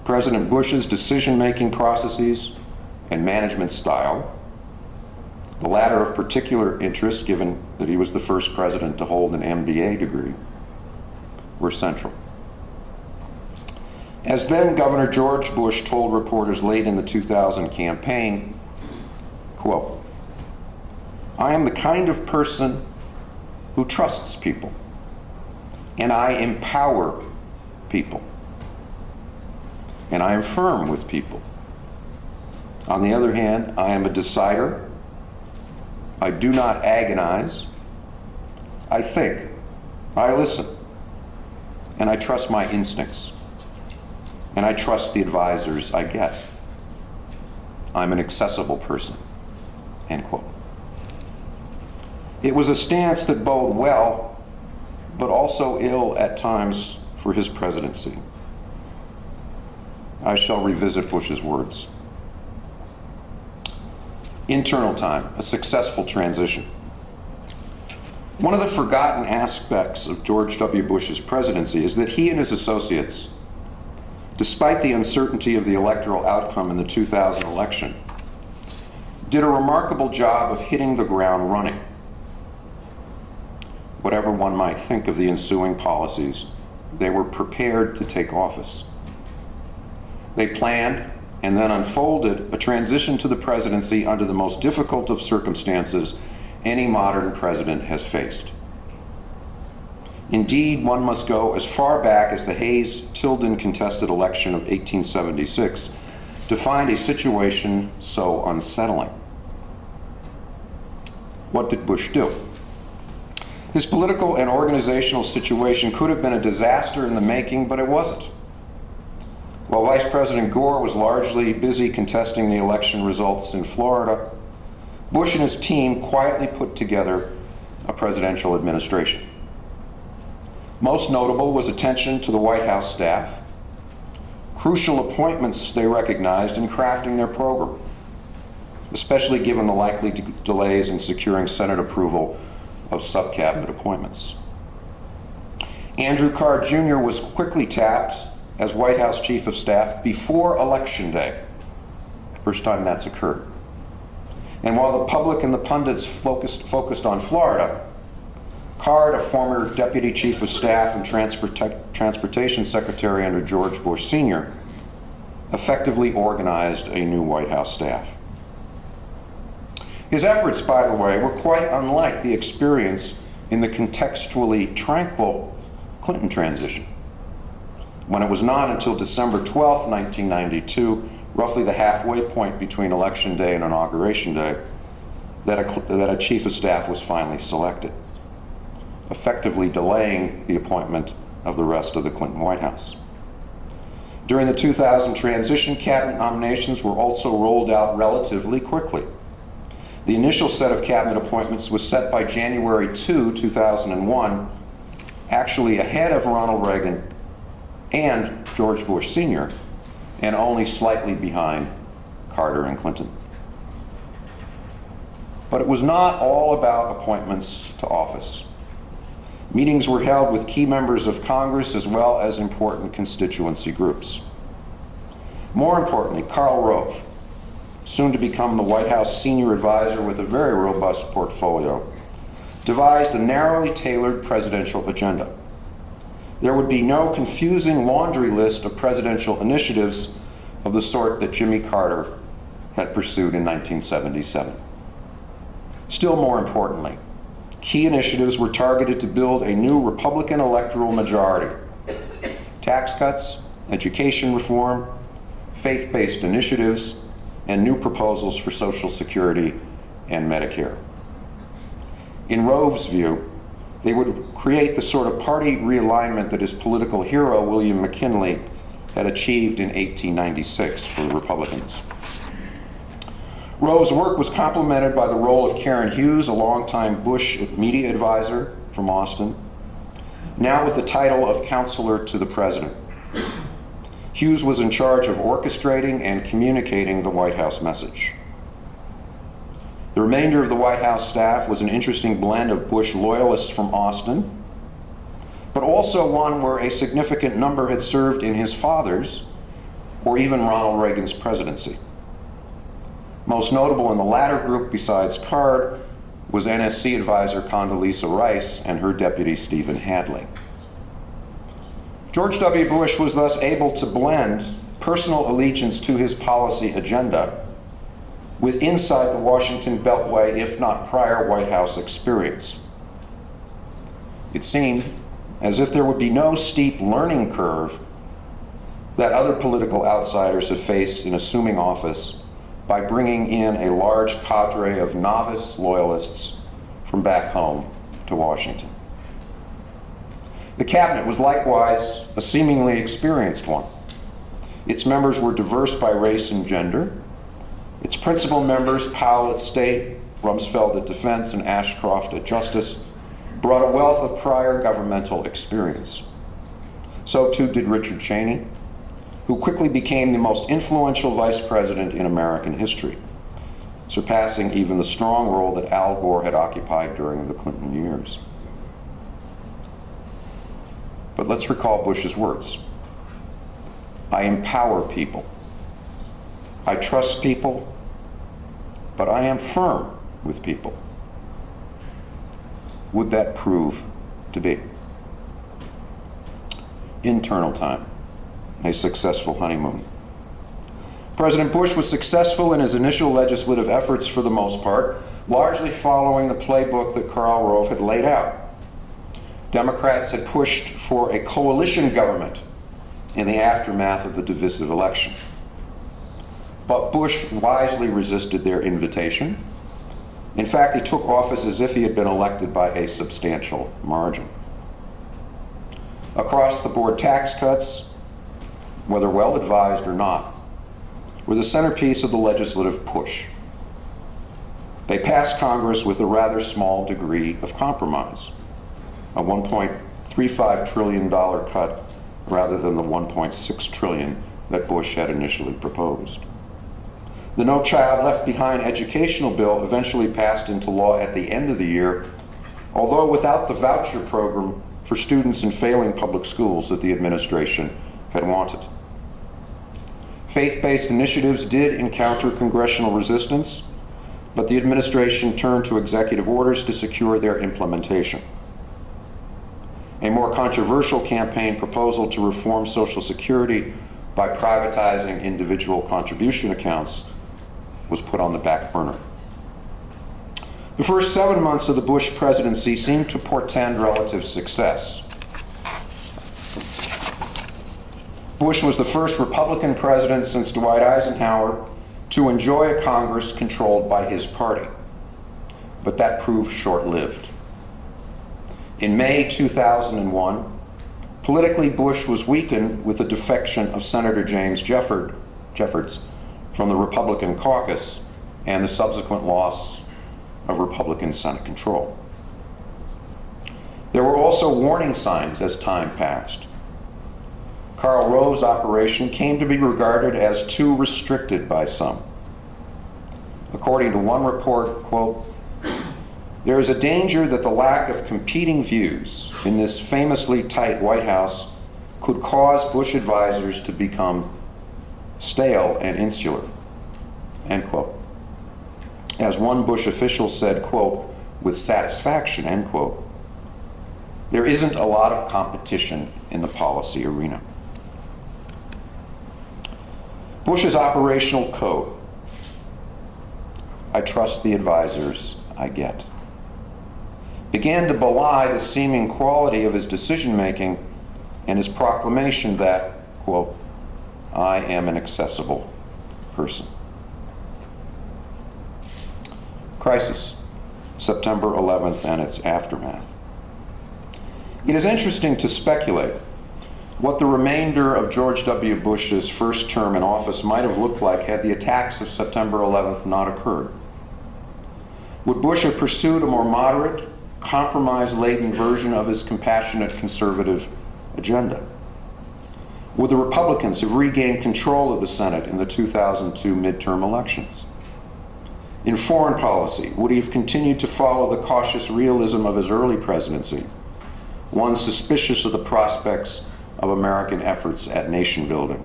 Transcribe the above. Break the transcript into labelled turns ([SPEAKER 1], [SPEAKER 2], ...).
[SPEAKER 1] President Bush's decision-making processes and management style, the latter of particular interest given that he was the first president to hold an MBA degree, were central. As then Governor George Bush told reporters late in the 2000 campaign, quote, "I am the kind of person who trusts people, and I empower people, and I am firm with people. On the other hand, I am a decider. I do not agonize. I think, I listen, and I trust my instincts, and I trust the advisors I get. I'm an accessible person," end quote. It was a stance that bode well, but also ill at times for his presidency. I shall revisit Bush's words. Internal time, a successful transition. One of the forgotten aspects of George W. Bush's presidency is that he and his associates, despite the uncertainty of the electoral outcome in the 2000 election, did a remarkable job of hitting the ground running. Whatever one might think of the ensuing policies, they were prepared to take office. They planned and then unfolded a transition to the presidency under the most difficult of circumstances any modern president has faced. Indeed, one must go as far back as the Hayes-Tilden contested election of 1876 to find a situation so unsettling. What did Bush do? His political and organizational situation could have been a disaster in the making, but it wasn't. While Vice President Gore was largely busy contesting the election results in Florida, Bush and his team quietly put together a presidential administration. Most notable was attention to the White House staff, crucial appointments they recognized in crafting their program, especially given the likely delays in securing Senate approval of sub-cabinet appointments. Andrew Carr Jr. was quickly tapped as White House Chief of Staff before Election Day, first time that's occurred. And while the public and the pundits focused on Florida, Carr, a former Deputy Chief of Staff and Transportation Secretary under George Bush Sr., effectively organized a new White House staff. His efforts, by the way, were quite unlike the experience in the contextually tranquil Clinton transition, when it was not until December 12, 1992, roughly the halfway point between Election Day and Inauguration Day, that a Chief of Staff was finally selected, effectively delaying the appointment of the rest of the Clinton White House. During the 2000 transition, cabinet nominations were also rolled out relatively quickly. The initial set of cabinet appointments was set by January 2, 2001, actually ahead of Ronald Reagan and George Bush Sr., and only slightly behind Carter and Clinton. But it was not all about appointments to office. Meetings were held with key members of Congress as well as important constituency groups. More importantly, Karl Rove, soon to become the White House senior advisor with a very robust portfolio, devised a narrowly tailored presidential agenda. There would be no confusing laundry list of presidential initiatives of the sort that Jimmy Carter had pursued in 1977. Still more importantly, key initiatives were targeted to build a new Republican electoral majority. Tax cuts, education reform, faith-based initiatives, and new proposals for Social Security and Medicare. In Rove's view, they would create the sort of party realignment that his political hero, William McKinley, had achieved in 1896 for the Republicans. Rove's work was complemented by the role of Karen Hughes, a longtime Bush media advisor from Austin, now with the title of Counselor to the President. Hughes was in charge of orchestrating and communicating the White House message. The remainder of the White House staff was an interesting blend of Bush loyalists from Austin, but also one where a significant number had served in his father's, or even Ronald Reagan's presidency. Most notable in the latter group, besides Card, was NSC advisor Condoleezza Rice and her deputy Stephen Hadley. George W. Bush was thus able to blend personal allegiance to his policy agenda with inside the Washington Beltway, if not prior White House experience. It seemed as if there would be no steep learning curve that other political outsiders have faced in assuming office by bringing in a large cadre of novice loyalists from back home to Washington. The cabinet was likewise a seemingly experienced one. Its members were diverse by race and gender. Its principal members, Powell at State, Rumsfeld at Defense, and Ashcroft at Justice, brought a wealth of prior governmental experience. So too did Richard Cheney, who quickly became the most influential vice president in American history, surpassing even the strong role that Al Gore had occupied during the Clinton years. But let's recall Bush's words. I empower people. I trust people, but I am firm with people. Would that prove to be? Internal time, a successful honeymoon. President Bush was successful in his initial legislative efforts for the most part, largely following the playbook that Karl Rove had laid out. Democrats had pushed for a coalition government in the aftermath of the divisive election. But Bush wisely resisted their invitation. In fact, he took office as if he had been elected by a substantial margin. Across-the-board tax cuts, whether well-advised or not, were the centerpiece of the legislative push. They passed Congress with a rather small degree of compromise, a $1.35 trillion cut rather than the $1.6 trillion that Bush had initially proposed. The No Child Left Behind educational bill eventually passed into law at the end of the year, although without the voucher program for students in failing public schools that the administration had wanted. Faith-based initiatives did encounter congressional resistance, but the administration turned to executive orders to secure their implementation. A more controversial campaign proposal to reform Social Security by privatizing individual contribution accounts was put on the back burner. The first 7 months of the Bush presidency seemed to portend relative success. Bush was the first Republican president since Dwight Eisenhower to enjoy a Congress controlled by his party, but that proved short-lived. In May 2001, politically Bush was weakened with the defection of Senator James Jeffords from the Republican caucus and the subsequent loss of Republican Senate control. There were also warning signs as time passed. Karl Rove's operation came to be regarded as too restricted by some. According to one report, quote, "There is a danger that the lack of competing views in this famously tight White House could cause Bush advisors to become stale and insular," end quote. As one Bush official said, quote, "with satisfaction," end quote, "there isn't a lot of competition in the policy arena." Bush's operational code, "I trust the advisors I get," began to belie the seeming quality of his decision-making and his proclamation that, quote, "I am an accessible person." Crisis, September 11th and its aftermath. It is interesting to speculate what the remainder of George W. Bush's first term in office might have looked like had the attacks of September 11th not occurred. Would Bush have pursued a more moderate, compromise-laden version of his compassionate conservative agenda? Would the Republicans have regained control of the Senate in the 2002 midterm elections? In foreign policy, would he have continued to follow the cautious realism of his early presidency, one suspicious of the prospects of American efforts at nation building?